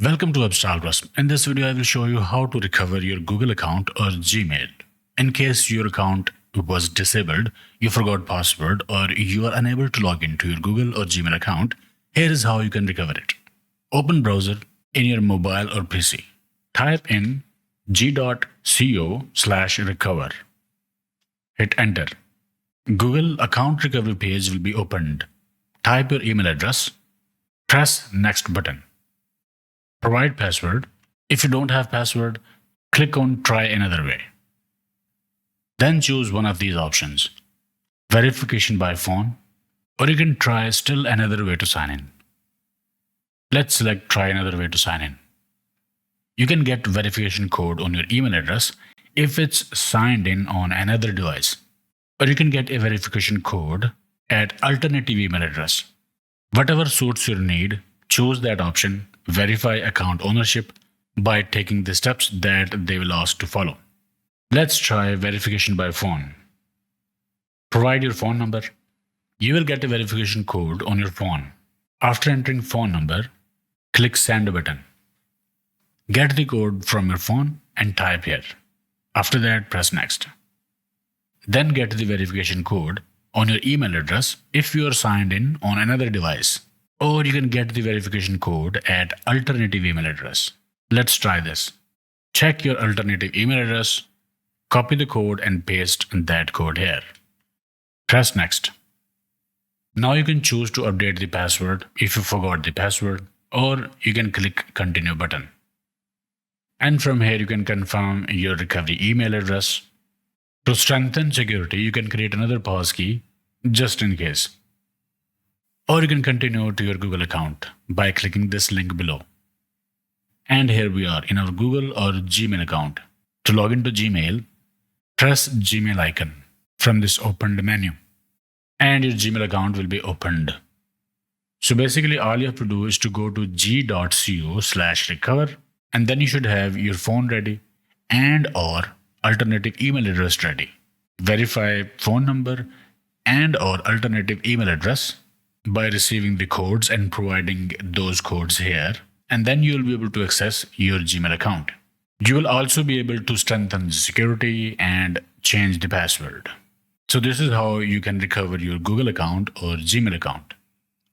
Welcome to Upstart Trust. In this video, I will show you how to recover your Google account or Gmail. In case your account was disabled, you forgot password, or you are unable to log into your Google or Gmail account, here is how you can recover it. Open browser in your mobile or PC. Type in g.co/recover. Hit enter. Google account recovery page will be opened. Type your email address. Press next button. Provide password. If you don't have password, click on try another way. Then choose one of these options. Verification by phone, or you can try still another way to sign in. Let's select try another way to sign in. You can get verification code on your email address if it's signed in on another device, or you can get a verification code at alternative email address. Whatever suits your need, choose that option. Verify account ownership by taking the steps that they will ask to follow. Let's try verification by phone. Provide your phone number. You will get a verification code on your phone. After entering phone number, click send button. Get the code from your phone and type here. After that, press next. Then get the verification code on your email address if you are signed in on another device. Or you can get the verification code at alternative email address. Let's try this. Check your alternative email address, copy the code and paste that code here. Press next. Now you can choose to update the password if you forgot the password, or you can click continue button. And from here you can confirm your recovery email address. To strengthen security, you can create another passkey just in case. Or you can continue to your Google account by clicking this link below. And here we are in our Google or Gmail account. To log into Gmail, press Gmail icon from this opened menu, and your Gmail account will be opened. So basically all you have to do is to go to g.co/recover, and then you should have your phone ready and or alternative email address ready. Verify phone number and or alternative email address by receiving the codes and providing those codes here, and then you will be able to access your Gmail account. You will also be able to strengthen the security and change the password. So this is how you can recover your Google account or Gmail account.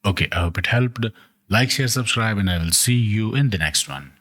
Okay, I hope it helped. Like, share, subscribe, and I will see you in the next one.